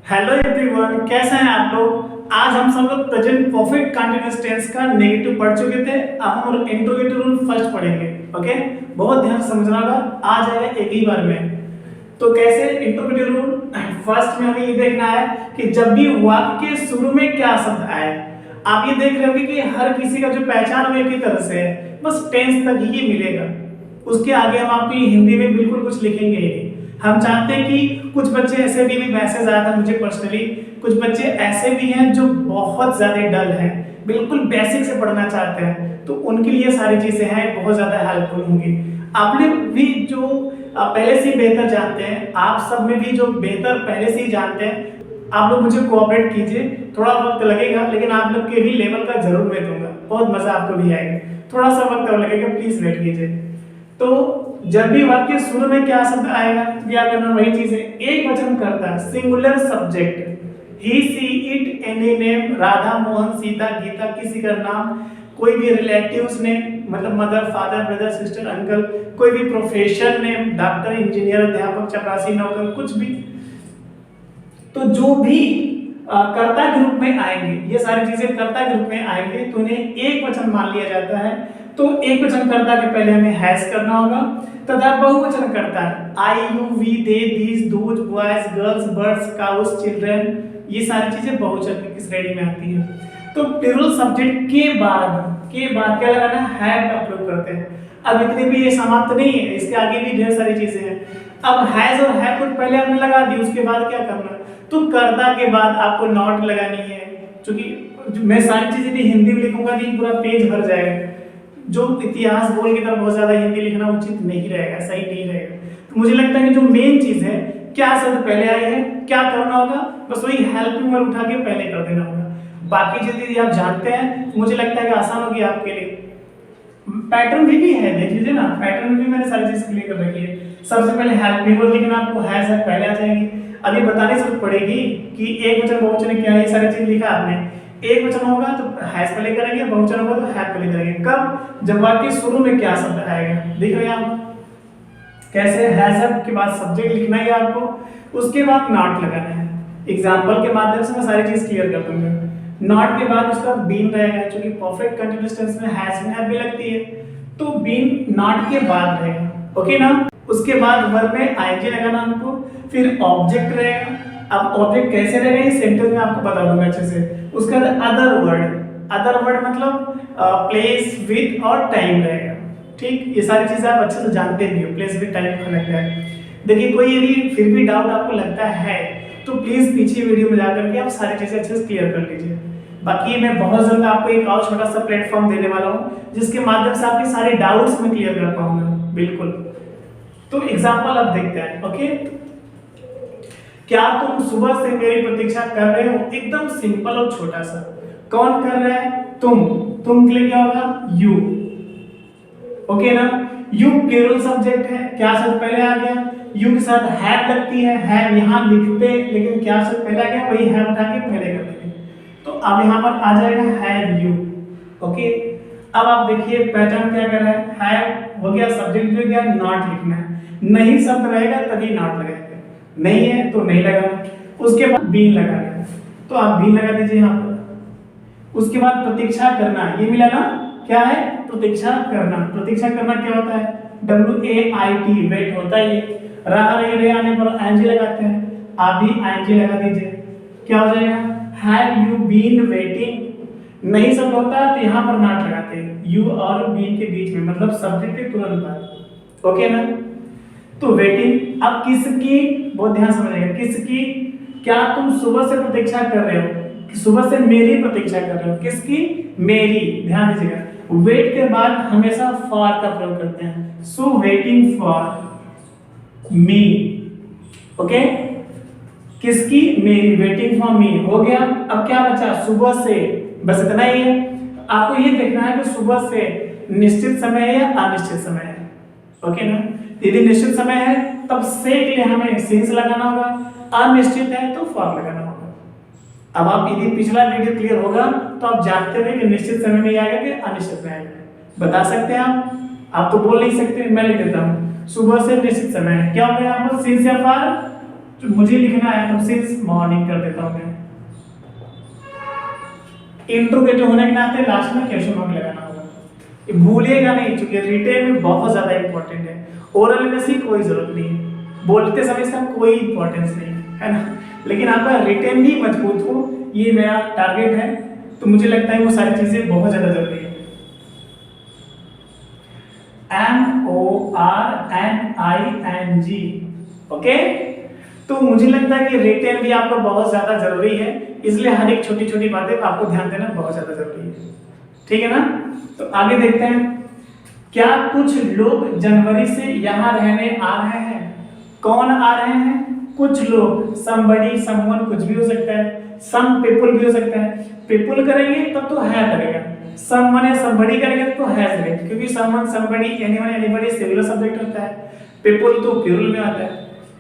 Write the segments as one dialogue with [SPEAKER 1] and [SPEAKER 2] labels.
[SPEAKER 1] Hello everyone, कैसे हैं आप लोग। आज हम सब लोग प्रेजेंट परफेक्ट कंटीन्यूअस टेंस का नेगेटिव पढ़ चुके थे। अब हम इंट्रोगेटिव रूल फर्स्ट पढ़ेंगे। ओके, बहुत ध्यान से समझना होगा, आ जाएगा एक ही बार में। तो कैसे इंट्रोगेटिव रूल, फर्स्ट में हमें ये देखना है कि जब भी वाक्य के शुरू में क्या शब्द आए। आप ये देख रहे होंगे कि हर किसी का जो पहचान एक ही तरह से है, बस टेंस तक ही मिलेगा। उसके आगे हम आपको हिंदी में बिल्कुल कुछ लिखेंगे ही नहीं। हम चाहते हैं कि कुछ बच्चे ऐसे भी मैसेज आया था मुझे पर्सनली, कुछ बच्चे ऐसे भी हैं जो बहुत ज़्यादा डल हैं, बिल्कुल बेसिक से पढ़ना चाहते हैं, तो उनके लिए सारी चीज़ें हैं बहुत ज़्यादा हेल्पफुल होंगी। आपने भी जो पहले से ही बेहतर जानते हैं, आप सब में भी जो बेहतर पहले से ही जानते हैं, आप लोग मुझे कोऑपरेट कीजिए। थोड़ा वक्त लगेगा लेकिन आप लोग के भी लेवल का जरूर मैं दूंगा, बहुत मज़ा आपको भी आएगा। थोड़ा सा वक्त और लगेगा, प्लीज़ वेट कीजिए। तो जब भी वाक्य शुरू में क्या शब्द आएगा, क्या करना, वही चीज है, एक वचन करता है, singular subject, he she it any name, Radha Mohan Sita Gita, किसी का नाम, कोई भी रिलेटिव्स नेम, मतलब mother father brother sister uncle, कोई भी प्रोफेशन नेम, डॉक्टर इंजीनियर अध्यापक चपरासी नौकर, कुछ भी। तो जो भी कर्ता के रूप में आएंगे, ये सारी चीजें कर्ता के रूप में आएंगे, तो उन्हें एक वचन मान लिया जाता है। तो एक वचन कर्ता के पहले हमें हैज करना होगा, तथा बहुवचन करता है I you we they these those boys girls birds cows children, ये सारी चीजें बहुवचन की श्रेणी में आती है। तो प्लूरल सब्जेक्ट के बाद क्या लगाना है, हैव का प्रयोग करते हैं। अब इतने भी ये समाप्त नहीं है, इसके आगे भी ढेर सारी चीजें हैं। अब हैज और हैव को पहले हमने लगा दी, उसके बाद क्या करना, तो कर्ता के बाद आपको नॉट लगानी है। क्योंकि मैं सारी चीजें भी हिंदी में लिखूंगा नहीं, पूरा पेज भर जाएगा। जो इतिहास बोल की तरह बहुत ज्यादा हिंदी लिखना उचित नहीं रहेगा, सही नहीं रहेगा। तो मुझे लगता है कि जो मेन चीज है, क्या शब्द पहले आए हैं, क्या करना होगा, बस वही हेल्पिंग वर्ब उठा के पहले कर देना होगा। बाकी चीजें यदि आप जानते हैं तो मुझे लगता है कि आसान होगी आपके लिए। पैटर्न भी है, देख लीजिए ना, पैटर्न में भी मैंने सारी चीज क्लियर कर रखी है। सबसे पहले हेल्पिंग वर्ब लिखना, आपको हैज है पहले आ जाएगी। अभी बताने से पड़ेगी कि एक वचन बहुवचन क्या है, ये सारी चीज लिखा आपने। एक वचन होगा तो हैज पहले करेंगे, बहुवचन होगा तो हैव पहले करेंगे। कब, जब वाक्य शुरू में क्या शब्द आएगा। देख रहे हैं आप कैसे, हैज के बाद सब्जेक्ट लिखना है आपको, उसके बाद नॉट लगाना है। एग्जांपल के माध्यम से मैं सारी चीज क्लियर कर दूंगा। नॉट के बाद उसका बीन रहेगा, क्योंकि परफेक्ट कंटीन्यूअस टेंस में हैज में भी लगती है, तो बीन नॉट के बाद रहेगा। ओके ना। उसके बाद वर्ब में आईएनजी लगाना हमको, फिर ऑब्जेक्ट रहेगा। अब ऑब्जेक्ट कैसे रहेगा ये सेंटेंस में आपको बता दूंगा अच्छे से। उसके बाद अदर वर्ड मतलब प्लेस विथ और टाइम रहेगा। ठीक, ये सारी चीजें आप अच्छे से जानते भी हो, प्लेस विथ टाइम का लगता है। देखिए, कोई यदि फिर भी डाउट आपको लगता है तो प्लीज पीछे वीडियो में जाकर के आप सारी चीजें अच्छे से क्लियर कर लीजिए। बाकी मैं बहुत जल्द आपको एक और छोटा सा प्लेटफॉर्म देने वाला हूँ, जिसके माध्यम से आपके सारे डाउट्स मैं क्लियर कर पाऊंगा, बिल्कुल। तो एग्जांपल अब देखते हैं। ओके, क्या तुम सुबह से मेरी प्रतीक्षा कर रहे हो, एकदम सिंपल और छोटा सा। कौन कर रहा है, तुम के लिए क्या होगा, यू। ओके ना, यू प्लूरल सब्जेक्ट है, क्या शब्द पहले आ गया, यू के साथ हैव लगती है, हैव यहां लिखते लेकिन क्या शब्द पहले आ गया, वही हैव उठा के पहले कर देंगे। तो अब यहां पर आ जाएगा हैव यू। ओके, अब आप देखिए पैटर्न क्या कर रहा है, हैव हो गया, सब्जेक्ट हो गया, नॉट लिखना है। नहीं शब्द रहेगा तभी नॉट लगाएंगे, नहीं है तो नहीं लगाना। उसके बाद बीन लगाना है, तो आप बीन लगा दीजिए यहां पर। उसके बाद प्रतीक्षा करना, ये मिला ना, क्या है, प्रतीक्षा करना। प्रतीक्षा करना क्या होता है, WAIT, वेट होता है ये। राह रे आने पर आईएनजी लगाते हैं, आप भी आईएनजी लगा दीजिए। क्या हो जाएगा, हैव यू बीन वेटिंग। नहीं शब्द होता है तो यहाँ पर नॉट लगाते हैं, यू और बीन के बीच में, मतलब सब्जेक्ट के तुरंत बाद। ओके ना, तो वेटिंग। अब किसकी, बहुत ध्यान समझिएगा, किसकी, क्या तुम सुबह से प्रतीक्षा कर रहे हो, सुबह से मेरी प्रतीक्षा कर रहे हो, किसकी, मेरी। ध्यान दीजिएगा, वेट के बाद हमेशा फॉर का प्रयोग करते हैं, so waiting for me. Okay, किसकी, मेरी, वेटिंग फॉर मी हो गया। अब क्या बचा, सुबह से, बस इतना ही है। आपको ये देखना है कि सुबह से निश्चित समय है या अनिश्चित समय है। ओके ना, यदि निश्चित समय है तब से के लिए हमें सिंस लगाना होगा, अनिश्चित है तो फॉर लगाना होगा। अब आप यदि पिछला वीडियो क्लियर होगा तो आप जानते हैं कि निश्चित समय में आएगा कि अनिश्चित में आएगा, बता सकते हैं आप तो बोल नहीं सकते, मैं लिख देता हूँ। सुबह से निश्चित समय है, क्या होगा यहाँ पर, सिंस या फॉर, जो मुझे लिखना है तो सिंस मॉर्निंग कर देता हूं मैं। इंट्रोगेटिव होने के नाते लास्ट में क्वेश्चन मार्क लगाना होगा, ये भूलिएगा नहीं, क्योंकि रिटेन में बहुत ज्यादा इंपॉर्टेंट है। ओरल में से कोई जरूरत नहीं है, बोलते समय इसका कोई इंपॉर्टेंस नहीं है ना, लेकिन आपका रिटेन भी मजबूत हो, ये मेरा टारगेट है। तो मुझे लगता है वो सारी चीजें बहुत ज्यादा जरूरी है। MORNING, okay. तो मुझे लगता है कि रिटेन भी आपको बहुत ज्यादा जरूरी है, इसलिए हर एक छोटी छोटी बातें आपको ध्यान देना बहुत ज्यादा जरूरी है, ठीक है ना। तो आगे देखते हैं, क्या कुछ लोग जनवरी से यहाँ रहने आ रहे हैं? कौन आ रहे हैं? कुछ लोग, somebody, someone कुछ भी हो सकता है, some people भी हो सकता है। people करेंगे तब तो है लगेगा, someone या somebody करेंगे तो has लगेगा, क्योंकि someone, somebody, anyone, anybody singular subject होता है, people तो प्लूरल में आता है।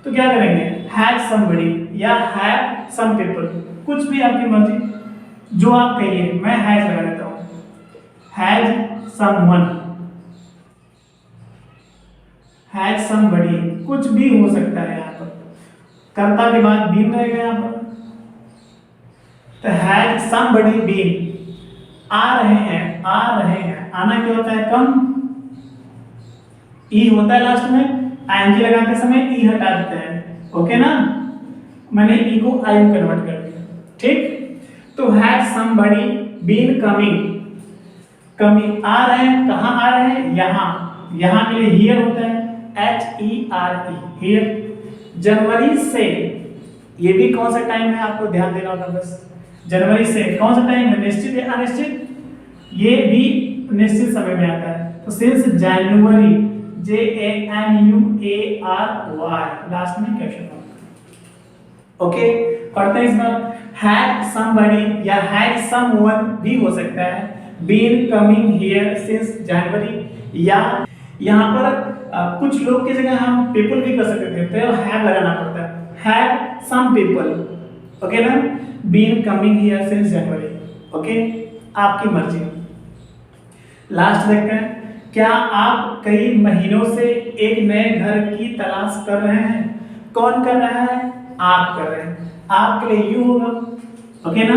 [SPEAKER 1] तो क्या करेंगे? had somebody या have some people, कुछ भी आपकी मर्जी, जो आप कहिए। मैं has लगा देता हूँ, has someone, has somebody, कुछ भी हो सकता है यहाँ पर, कर्ता के बाद बीन रहेगा यहाँ पर। तो has somebody been, आ रहे हैं, आ रहे हैं, आना क्या होता है? कम, ई होता है लास्ट में, आईएनजी लगाते समय ई हटा देते हैं, ओके ना। मैंने ई को आई में कन्वर्ट कर दिया, ठीक। तो has somebody been coming, coming, आ रहे हैं, कहाँ आ रहे हैं? यहाँ, यहाँ के लिए हियर होता है, HERE, हियर। जनवरी से, ये भी कौन सा टाइम है आपको ध्यान देना होगा बस। जनवरी से कौन सा टाइम है? निश्चित या अनिश्चित? ये भी निश्चित समय में आता है। तो सिंस जनवरी, JANUARY, लास्ट में क्वेश्चन मार्क, ओके। पढ़ते हैं इस बार। had somebody या had someone भी हो सकता है, been coming here since January, या यहाँ पर कुछ लोग की जगह हम people भी कर सकते थे, तो have लगाना पड़ता है। had some people, ओके ना, been coming here since January, okay. आपकी मर्जी। लास्ट देखते हैं, क्या आप कई महीनों से एक नए घर की तलाश कर रहे हैं? कौन कर रहा है? आप कर रहे हैं। आपके लिए यू होगा, ओके ना,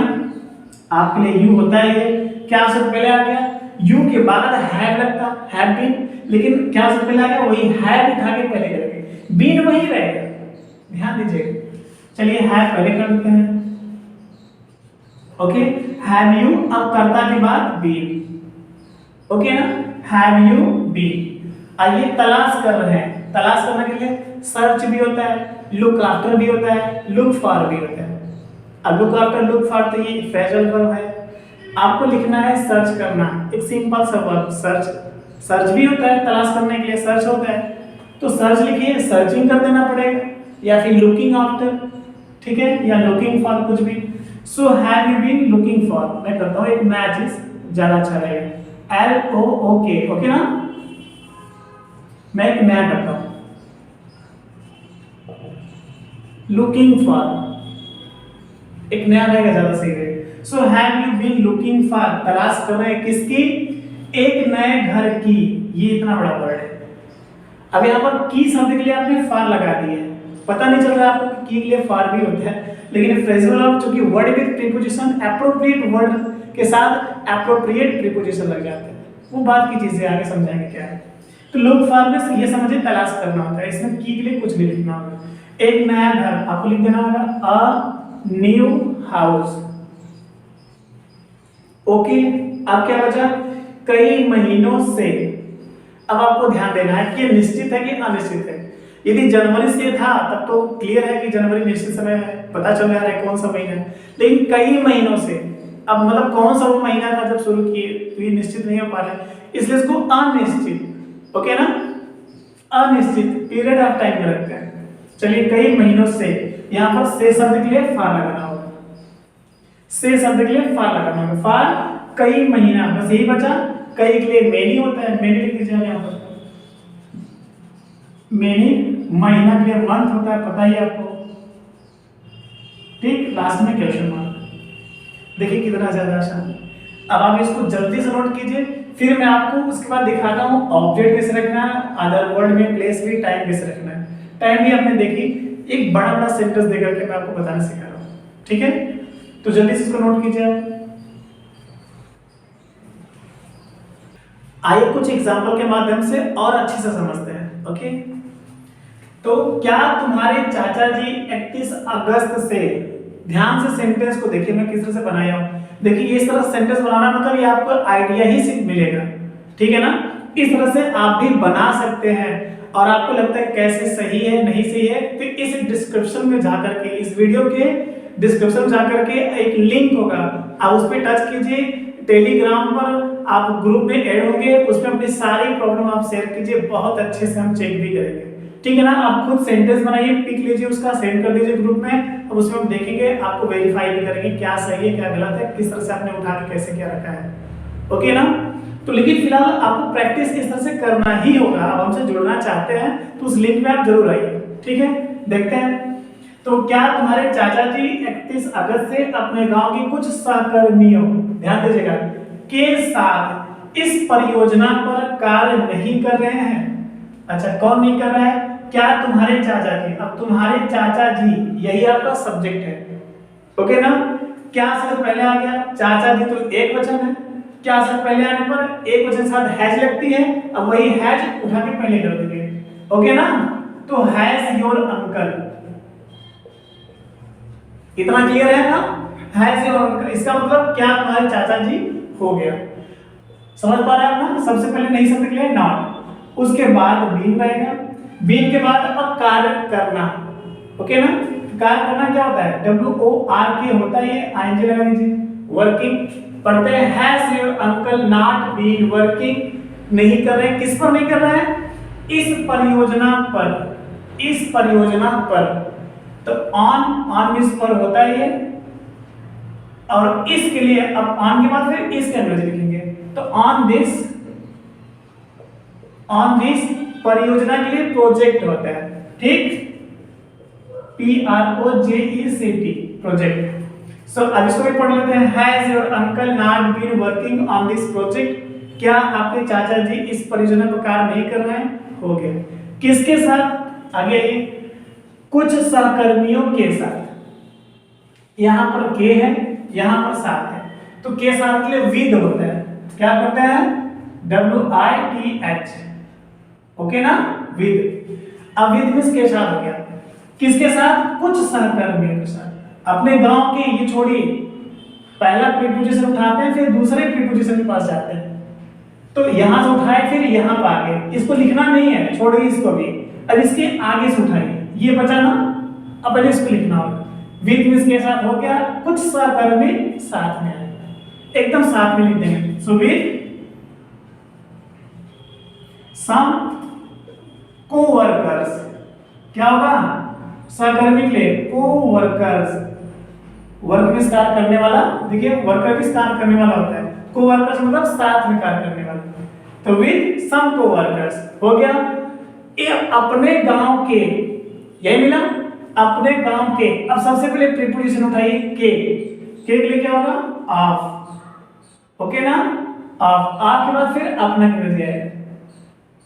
[SPEAKER 1] आपके लिए यू होता है। ये क्या सबसे पहले आ गया? यू के बाद हैव लगता, हैव बीन, लेकिन क्या सबसे पहले आ गया? वही हैव उठा के पहले करेंगे, बीन वही रहेगा, ध्यान दीजिएगा। चलिए हैव पहले कर देते हैं, ओके। हैव यू, अब कर्ता के बाद बीन, ओके ना, हैव यू बीन। आइए तलाश कर रहे हैं, तलाश करने के लिए सर्च भी होता है, लुक आफ्टर भी होता है, लुक फॉर भी होता है। अब लुक आफ्टर, लुक फॉर तो ये फ्रेजल वर्ब है, आपको लिखना है सर्च करना, एक सिंपल सा वर्ब। सर्च, सर्च भी होता है, तलाश करने के लिए सर्च होता है, तो सर्च लिखिए, सर्चिंग कर देना पड़ेगा, या फिर लुकिंग आफ्टर, ठीक है, या लुकिंग फॉर, कुछ भी। So have you been looking for, मैं करता हूँ एक नया चीज, ज्यादा अच्छा रहेगा, LOOK, ओके ना। मैं एक नया करता हूं, लुकिंग फॉर, एक नया रहेगा, ज्यादा सही रहेगा। So have you been looking for, तलाश कर रहे हैं किसकी? एक नए घर की। ये इतना बड़ा वर्ड है। अब यहाँ पर की शब्द के लिए आपने फॉर लगा दिया है, पता नहीं चल रहा आपको कि की के लिए फॉर भी होता है, लेकिन फ्रेजल वर्ब चूंकि word with preposition, appropriate word के साथ एप्रोप्रिएट प्रीपोजिशन लग जाते हैं, वो बात की चीजें आगे समझाएंगे क्या है। तो लुक फॉर में से ये समझिए तलाश करना होता है, इसमें की के लिए कुछ नहीं लिखना होगा। एक नया घर आपको लिख देना होगा, अ न्यू हाउस, ओके। अब क्या बचा? कई महीनों से। अब आपको ध्यान देना है कि निश्चित है कि अनिश्चित है। यदि जनवरी से था तब तो क्लियर है कि जनवरी निश्चित समय है, पता चल रहा है कौन सा महीना है, लेकिन कई महीनों से, अब मतलब कौन सा वो महीना था जब शुरू किए, तो ये निश्चित नहीं हो पा रहा है, इसलिए इसको अनिश्चित, ओके ना, अनिश्चित पीरियड ऑफ टाइम में रखते हैं। चलिए कई महीनों से, यहाँ पर से शब्द के लिए फॉर लगाना होगा, से शब्द के लिए फॉर लगाना होगा, फॉर कई महीना, बस यही बचा। कई के लिए मेनी होता है, मेनी लिख दीजिए यहाँ पर, मेनी। महीना के लिए मंथ होता है, पता ही आपको, ठीक। लास्ट में क्वेश्चन मार्क, देखिए कितना ज्यादा आसान। अब आप इसको जल्दी से नोट कीजिए, फिर मैं आपको उसके बाद दिखाता हूँ ऑब्जेक्ट कैसे रखना है, अदर वर्ड में प्लेस भी, टाइम कैसे रखना है। टाइम भी आपने देखी, एक बड़ा बड़ा सेंटेंस देकर के मैं आपको बताना सिखा रहा हूँ, ठीक है? तो जल्दी से इसको नोट कीजिए आप। आइए कुछ एग्जाम्पल के माध्यम से और अच्छे से समझते हैं। ओके, तो क्या तुम्हारे चाचा जी 31 अगस्त से, ध्यान से सेंटेंस को देखिए मैं किस तरह से बनाया हूं। देखिए इस तरह सेंटेंस बनाना मतलब ये आपको आइडिया ही सिर्फ मिलेगा, ठीक है ना? इस तरह से आप भी बना सकते हैं और आपको लगता है कैसे सही है नहीं सही है, तो इस डिस्क्रिप्शन में जाकर के, इस वीडियो के डिस्क्रिप्शन में जाकर के एक लिंक होगा, आप उस पर टच कीजिए। टेलीग्राम पर आप ग्रुप में ऐड होंगे, उसमें अपनी सारी प्रॉब्लम आप शेयर कीजिए, बहुत अच्छे से हम चेक भी करेंगे, ठीक है ना? आप खुद सेंटेंस बनाइए, पिक लीजिए, उसका सेंड कर दीजिए ग्रुप में, और उसमें हम देखेंगे, आपको वेरीफाई भी करेंगे क्या सही है क्या गलत है, किस तरह से आपने उठा के कैसे क्या रखा है। ओके ना? तो लेकिन फिलहाल आपको प्रैक्टिस इस तरह से करना ही होगा। अब हमसे जुड़ना चाहते हैं तो उस लिंक में आप जरूर आइए, ठीक है? देखते हैं। तो क्या तुम्हारे चाचा जी 31 अगस्त से अपने गांव की कुछ सहकर्मियों, ध्यान दीजिएगा, के साथ इस परियोजना पर कार्य नहीं कर रहे हैं? अच्छा, कौन नहीं कर रहा है? क्या तुम्हारे चाचा जी। अब तुम्हारे चाचा जी यही आपका सब्जेक्ट है, ओके ना? क्या शब्द पहले आ गया? चाचा जी तो एक वचन है, क्या शब्द पहले आने पर एक वचन के साथ हैज लगती है, अब वही हैज उठा के पहले कर देंगे, ओके ना? तो हैज योर अंकल, इतना क्लियर है ना? हैज योर अंकल, इसका मतलब क्या तुम्हारे चाचा जी हो गया। समझ पा रहे हैं आप ना? सबसे पहले नहीं समझ लिए नॉट, उसके बाद बीन रहेगा, बीन के बाद अब कार्य करना, ओके ना? कार्य करना क्या होता है? WORK होता है, ये ING लगा दीजिए। वर्किंग पढ़ते हैं, has your uncle not been working, नहीं कर रहे, किस पर नहीं कर रहे हैं? इस परियोजना पर, इस परियोजना पर। तो ऑन इस पर होता है ये, और इसके लिए अब ऑन के बाद फिर इसके अंग्रेजी लिखेंगे, तो ऑन दिस परियोजना के लिए प्रोजेक्ट होता है, ठीक? PROJECT project. सो अब इसको भी पढ़ लेते हैं। Has your uncle not been working on this project, क्या आपके चाचा जी इस परियोजना पर कार्य नहीं कर रहे हैं? हो गया। किसके साथ? आगे कुछ सहकर्मियों के साथ, यहां पर के है, यहां पर साथ है, तो के साथ के लिए विद होता है, क्या करते हैं? WITH, ओके ना? विद। अब विद मींस के साथ हो गया, किसके साथ? कुछ सहकर्मियों के साथ। अपने गांव के, ये छोड़िए, पहला प्रीपोजिशन उठाते हैं फिर दूसरे प्रीपोजिशन के पास जाते हैं, तो यहां से उठाए फिर यहां पर आ गए, इसको लिखना नहीं है, छोड़िए इसको भी। अब इसके आगे से उठाइए, ये बचा ना, अब पहले इसको लिखना होगा। विद मींस के साथ हो गया, कुछ सहकर्मी साथ में है, एकदम साथ में लिख देंगे। सो विद सम कोवर्कर्स, क्या होगा? सहकर्मी के लिए कोवर्कर्स, वर्क में कार्य करने वाला, देखिए वर्कर भी कार्य करने वाला होता है, कोवर्कर्स मतलब साथ में कार्य करने वाला, तो विद सम कोवर्कर्स हो गया। ये अपने गांव के, यही मिला, अपने गांव के। अब सबसे पहले प्रीपोजिशन उठाइए, के लिए क्या होगा? ऑफ, ओके ना? ऑफ, ऑफ के बाद फिर अपना की इंग्रेजी आएगा,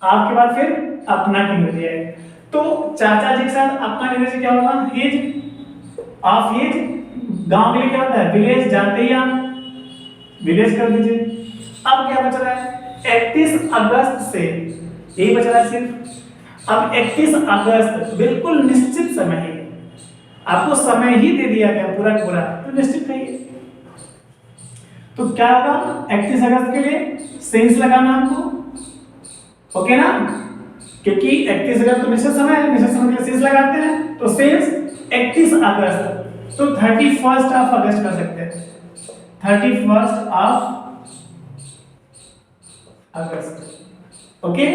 [SPEAKER 1] आपके बाद फिर अपना की इंग्रेजी आएगा। तो चाचा जी के साथ अपना की इंग्रेजी क्या होगा? His, of his. गांव के लिए क्या होता है? विलेज, जानते ही आप, विलेज कर दीजिए। अब क्या बच रहा है? 31 अगस्त से, यही बच रहा है सिर्फ। अब 31 अगस्त बिल्कुल निश्चित समय है, आपको समय ही दे दिया गया पूरा पूरा, तो निश्चित है। तो क्या होगा? 31 अगस्त के लिए सेंस लगाना हमको, ओके ना? क्योंकि 31 अगस्त तो निश्चित समय है, निश्चित समय के लिए सेंस लगाते हैं, तो सेंस 31 अगस्त, तो 31 ऑफ अगस्त कर सकते हैं, 31 ऑफ अगस्त, ओके?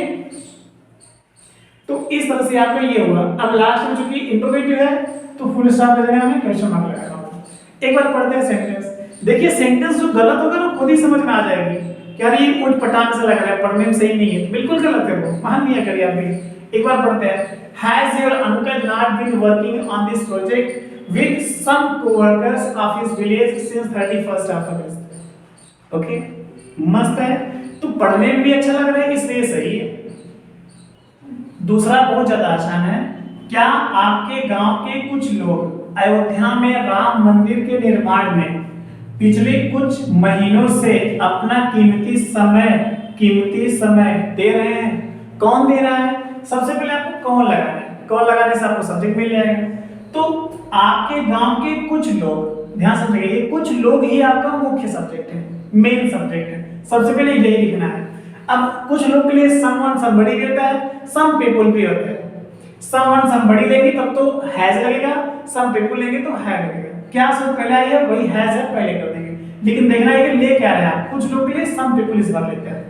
[SPEAKER 1] तो इस तरह से आपका ये होगा। अब लास्ट में चूंकि इंट्रोगेटिव है तो फुल स्टॉप की जगह हमें क्वेश्चन मार्क लगाना। एक बार पढ़ते हैं सेंटेंस। देखिए सेंटेंस जो गलत होगा ना खुद ही समझ में आ जाएगी कि यार ये उठ पटांग से लग रहा है, पढ़ने में सही नहीं है, बिल्कुल गलत है, वो मान लिया करिए आप भी। एक बार पढ़ते हैं। Has your uncle not been working on this project with some coworkers of his village since 31 of August, okay? मस्त है, तो पढ़ने में भी अच्छा लग रहा है, इसलिए सही है। दूसरा बहुत ज्यादा आसान है, क्या आपके गांव के कुछ लोग अयोध्या में राम मंदिर के निर्माण में पिछले कुछ महीनों से अपना कीमती समय दे रहे हैं? कौन दे रहा है? सबसे पहले आपको कौन लगाना है, कौन लगाने से आपको सब्जेक्ट मिल जाएगा। तो आपके गांव के कुछ लोग, ध्यान से समझिए, कुछ लोग ही आपका मुख्य सब्जेक्ट है, मेन सब्जेक्ट है। सबसे पहले यही लिखना है। अब कुछ लोग के लिए समवन समबड़ी रहता है, सम पीपल भी होता है। समवन समबड़ी लेंगे तब तो हैज लगेगा, सम पीपल लेंगे तो है लगेगा। क्या सब पहले आएगा, वही हैज है पहले कर देंगे। लेकिन देखना है कि ले क्या रहा है, कुछ लोग के लिए सम पीपल इस बार लेते हैं,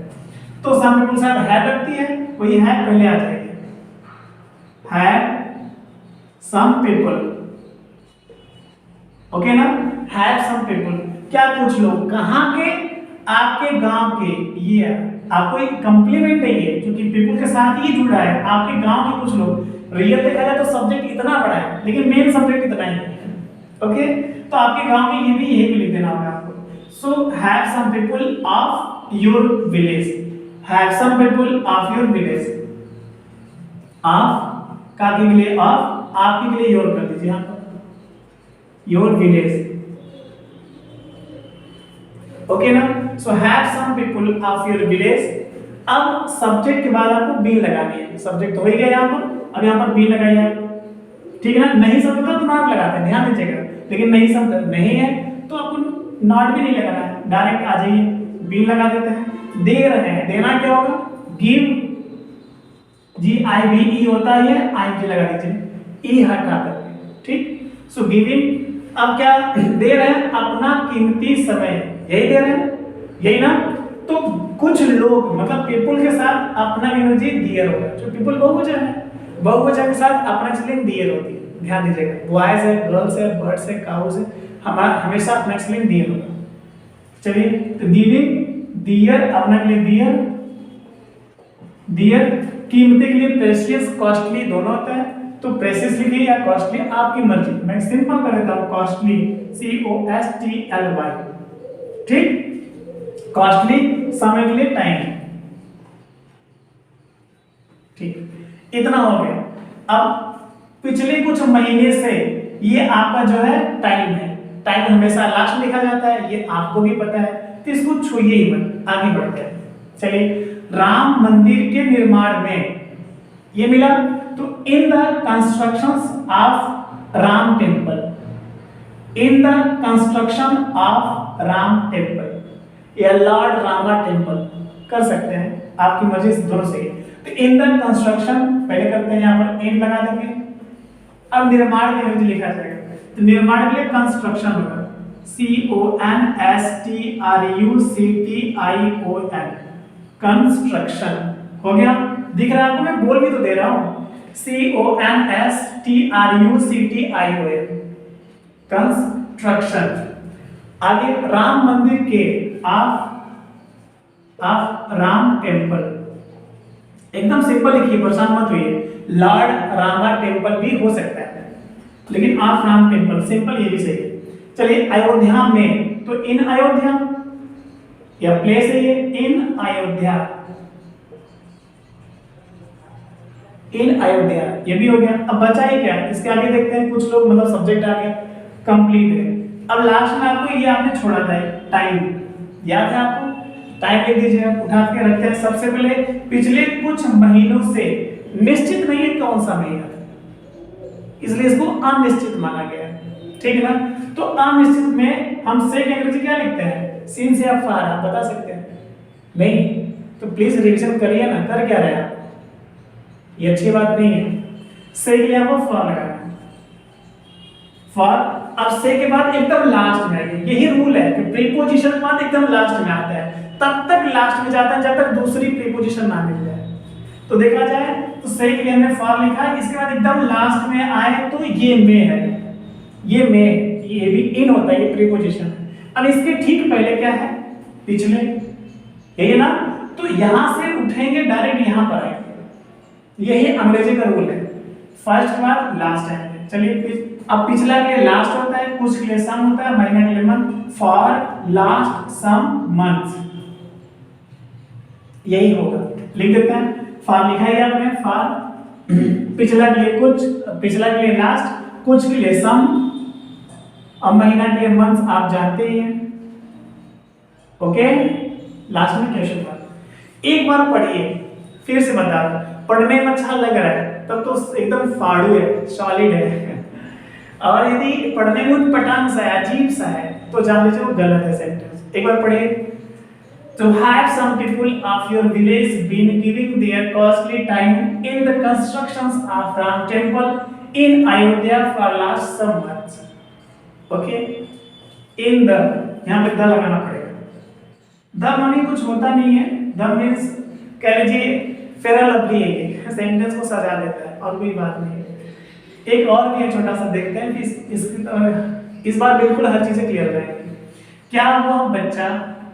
[SPEAKER 1] तो सम पीपल साथ है लगती है, वही है पहले आ जाएगी, है सम पीपल। ओके ना, हैव सम पीपल। क्या कुछ लोग, कहां के? आपके गांव के। ये आपको एक कॉम्प्लीमेंट है ये, क्योंकि पीपल के साथ ही जुड़ा है। आपके गांव के कुछ लोग, रियल देखा जाए तो सब्जेक्ट इतना बड़ा है लेकिन मेन सब्जेक्ट इतना ही है। ओके, तो आपके गांव के ये भी यही लिख देना होगा आपको। So have some people of your village, have some people of your village. Of का के लिए ऑफ, आपके के लिए योर कर दीजिए यहां पर, योर विलेज। ओके ना, so have some people of your village. अब सब्जेक्ट के बाद आपको बी लगानी है। सब्जेक्ट तो हो ही गया यहां पर, अब यहां पर बी लगाइए आप, ठीक है ना। नहीं समझता तो नॉट लगाते हैं, ध्यान दीजिएगा। लेकिन नहीं समझ नहीं है तो आपको नॉट भी नहीं लगाना है, डायरेक्ट आ जाइए, बी लगा देते हैं। दे रहे हैं, देना क्या होगा, गिव, GIVE होता है, ING लगा दीजिए, ई हटा कर, ठीक। सो गिविंग, अब क्या दे रहे हैं, अपना कीमती समय, यही दे रहे हैं, यही ना। तो कुछ लोग मतलब पीपल के साथ अपना एनर्जी डियर होगा, जो पीपल बहुवचन है, बहुवचन के साथ अपना स्त्रीलिंग डियर होती है, ध्यान दीजिएगा। बॉयज है, गर्ल्स है, बर्ड्स है, काउज है, हमारा हमेशा अपना स्त्रीलिंग डियर होगा। चलिए, तो गिविंग, डियर, अपना के लिए डियर, डियर, कीमती के लिए प्रेशियस, कॉस्टली दोनों होता है, तो प्रेशियस लिखिए या कॉस्टली, आपकी मर्जी। मैं सिंपल कर देता हूं, कॉस्टली, COSTLY, ठीक। कॉस्टली, समय के लिए टाइम, ठीक। इतना हो गया। अब पिछले कुछ महीने से, ये आपका जो है टाइम है। टाइम हमेशा लास्ट लिखा जाता है, ये आपको भी पता है, तो इसको छूइए ही मत, आगे बढ़ते हैं। चलिए, राम मंदिर के निर्माण में, ये मिला, तो in the constructions of Ram temple, in the construction of Ram temple या लॉर्ड रामा टेम्पल कर सकते हैं, आपकी मर्जी से दोनों से। तो इन द कंस्ट्रक्शन पहले करते हैं, यहां पर इन लगा देंगे। अब निर्माण के लिए लिखा जाएगा, तो निर्माण के लिए कंस्ट्रक्शन होगा, CONSTRUCTION, कंस्ट्रक्शन हो गया। दिख रहा है आपको, मैं बोल भी तो दे रहा हूं, CONSTRUCTION, कंस्ट्रक्शन। आगे राम मंदिर के, ऑफ राम टेम्पल, एकदम सिंपल लिखिए, परेशान मत होइए। लॉर्ड रामा टेम्पल भी हो सकता है, लेकिन ऑफ राम टेम्पल सिंपल, ये भी सही है। चलिए, अयोध्या में, तो इन अयोध्या या प्लेस है ये, इन अयोध्या, इन अयोध्या, ये भी हो गया। अब बचा है क्या, इसके आगे देखते हैं। कुछ लोग मतलब सब्जेक्ट आ गया, कंप्लीट है। अब लास्ट में आपको ये आपने छोड़ा था टाइम, याद है आपको, टाइम लिख दीजिए, आप उठा के रखते हैं। सबसे पहले पिछले कुछ महीनों से, निश्चित नहीं है कौन सा महीना, इसलिए इसको अनिश्चित माना गया है, ठीक है ना। तो अनिश्चित में हम से की अंग्रेजी क्या लिखते हैं, सिन से या फार, आप बता सकते हैं? नहीं, तो प्लीज रिवीजन करिए ना, कर क्या रहे हैं आप, ये अच्छी बात नहीं है। से के लिए आपको फॉर लगाना है, फॉर। अब से के बाद एकदम लास्ट में आइए, यही रूल है कि प्रीपोजिशन के बाद एकदम लास्ट में आता है, तब तक लास्ट में जाता है जब तक दूसरी प्रीपोजिशन ना मिल जाए। तो देखा जाए तो से के लिए हमने फॉर लिखा है, इसके बाद एकदम लास्ट में आए तो ये में है, ये में, ये भी इन होता है, ये प्रीपोजिशन। अब इसके ठीक पहले क्या है, पिछले, यही ना। तो यहां से उठेंगे डायरेक्ट यहां पर आएंगे, यही अंग्रेजी का रूल है, फर्स्ट के बाद लास्ट आएंगे। चलिए, अब पिछला के लिए लास्ट होता है, कुछ के लिए सम होता है, महीना के लिए month, for last some month, यही होगा। लिख देते हैं, फॉर लिखा है आपने, फॉर पिछला के लिए कुछ, पिछला के लिए लास्ट, कुछ के लिए सम, और महीना के लिए मंथ आप जानते ही हैं। ओके, लास्ट में क्वेश्चन मार्क। एक बार पढ़िए, फिर से बता रहा हूं, पढ़ने में अच्छा लग रहा है तब तो एकदम फाड़ू है, सॉलिड है, और यदि पढ़ने में उटपटांग सा है, अजीब सा है, तो जान लीजिए वो गलत है सेंटेंस। एक बार पढ़िए। To have some people of your village been giving their costly time in the constructions of Ram temple in Ayodhya for last some months. Okay? In the, यहाँ पे द लगाना पड़ेगा। द माने कुछ होता नहीं है, द मीन्स कह लीजिए फेरा लवली है, ये सेंटेंस को सजा देता है और कोई बात नहीं है। एक और भी है, छोटा सा देखते हैं कि इस बार बिल्कुल हर चीजें क्लियर रहेंगी। क्या वो बच्चा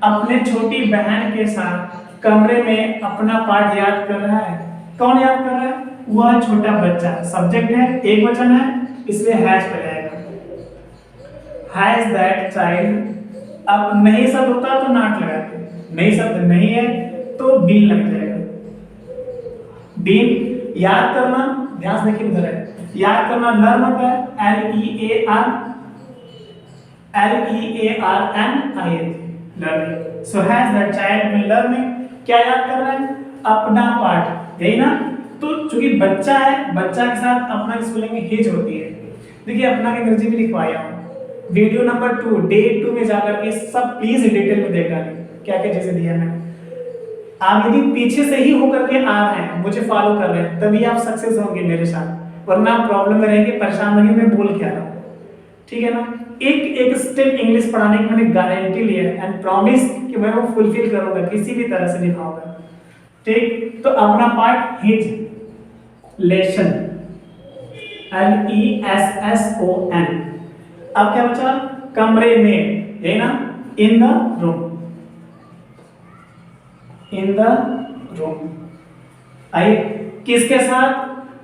[SPEAKER 1] अपने छोटी बहन के साथ कमरे में अपना पाठ याद कर रहा है? कौन याद कर रहा है? वह छोटा बच्चा। सब्जेक्ट है, एक वचन है, इसलिए हैज पे जाएगा। Has that child. अब नहीं शब्द होता तो नॉट लगाते, नहीं शब्द नहीं है तो बीन लग जाएगा। बीन याद करना, ध्यान से देखिए उधर है, याद करना लर्न होता है, LEARN learning. So has that child been learning? क्या याद कर रहा है? अपना पाठ, यही ना? तो चूंकि बच्चा है, बच्चा के साथ अपना स्पेलिंग हिज होती है। देखिए अपना की अंग्रेजी भी लिखवाया हूँ, वीडियो नंबर 2 डे 2 में जाकर के सब प्लीज डिटेल में देख डालिए क्या क्या जैसे दिया मैंने। आप यदि पीछे से ही होकर के आ रहे हैं, मुझे फॉलो कर रहे हैं, तभी आप सक्सेस होंगे मेरे साथ, वरना आप प्रॉब्लम में रहेंगे, परेशान होंगे मैं बोल क्या रहा हूँ। ठीक है ना? एक एक स्टेप इंग्लिश पढ़ाने की मैंने गारंटी ली है एंड प्रॉमिस कि मैं वो फुलफिल करूंगा, किसी भी तरह से निभाऊंगा। ठीक, तो अपना पार्ट हिज लेसन, LESSON। अब क्या बचा? कमरे में, यही ना? इन the room, in the room. आइए, किसके साथ?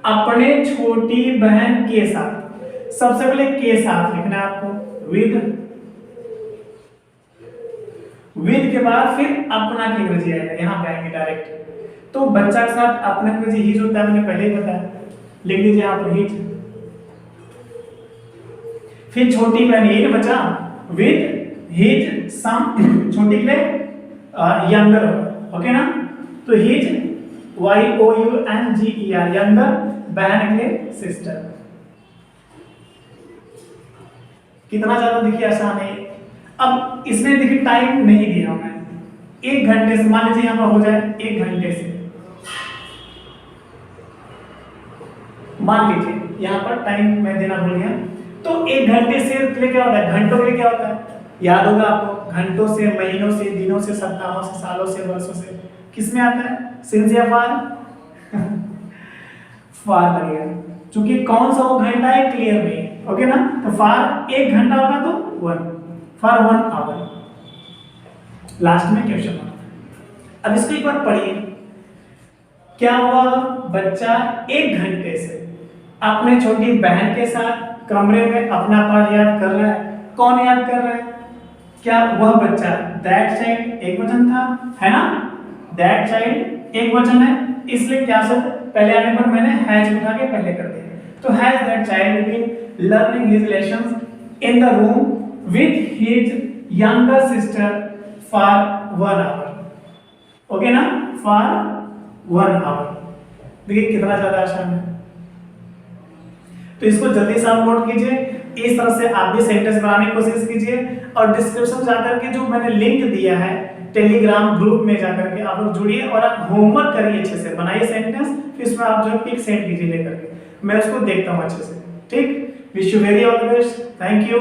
[SPEAKER 1] अपने छोटी बहन के साथ। सबसे पहले के साथ लिखना है आपको, विद के बाद फिर अपना की अंग्रेजी आएगा, यहां पे आएंगे डायरेक्ट। तो बच्चा के साथ अपना अंग्रेजी हिज होता है, मैंने पहले ही बताया, लिख दीजिए आप हिज। फिर छोटी बहन, यही ना बच्चा, विद हिज सम, छोटी के लिए यंगर, ओके ना? तो हिज YOUNGER, यंगर, बहन के लिए सिस्टर। कितना ज्यादा देखिए आसान है। अब इसमें देखिए टाइम नहीं दिया मैंने, 1 घंटे से, मान लीजिए यहां पर हो जाए 1 घंटे से, मान लीजिए यहां पर टाइम मैं देना भूल गया, तो 1 घंटे से के लिए क्या होता है? घंटों के लिए क्या होता है? याद होगा आपको, घंटों से, महीनों से, दिनों से, सप्ताहों से, सालों से, वर्षों से। किस में आता है? सिंस या फार? फार लगेगा, क्योंकि कौन सा वो घंटा है क्लियर नहीं, ओके ना? तो फार 1 घंटा होगा तो 1, फॉर 1 आवर। लास्ट में क्वेश्चन मार्क। अब इसको एक बार पढ़िए। क्या हुआ? बच्चा 1 घंटे से अपने छोटी बहन के साथ कमरे में अपना पाठ याद कर रहा है। कौन याद कर रहा है? क्या वह बच्चा? दैट चाइल्ड एक वचन था, है ना? दैट चाइल्ड एक वचन है, इसलिए क्या शब्द पहले आने पर मैंने हैज उठा के पहले कर दिया। तो has that child been learning his lessons in the room with his younger sister for 1 hour, okay ना? for 1 hour। देखिए कितना ज्यादा आसान है। तो इसको जल्दी से आप नोट कीजिए, इस तरह से आप भी सेंटेंस बनाने की कोशिश कीजिए, और डिस्क्रिप्शन जाकर के जो मैंने लिंक दिया है टेलीग्राम ग्रुप में जाकर के आप लोग जुड़िए और आप होमवर्क करिए, अच्छे से बनाइए सेंटेंस, फिर इसमें आप जो है पिक सेंड कीजिए लेकर के, मैं उसको देखता हूँ अच्छे से। ठीक, wish you very all the best, thank you.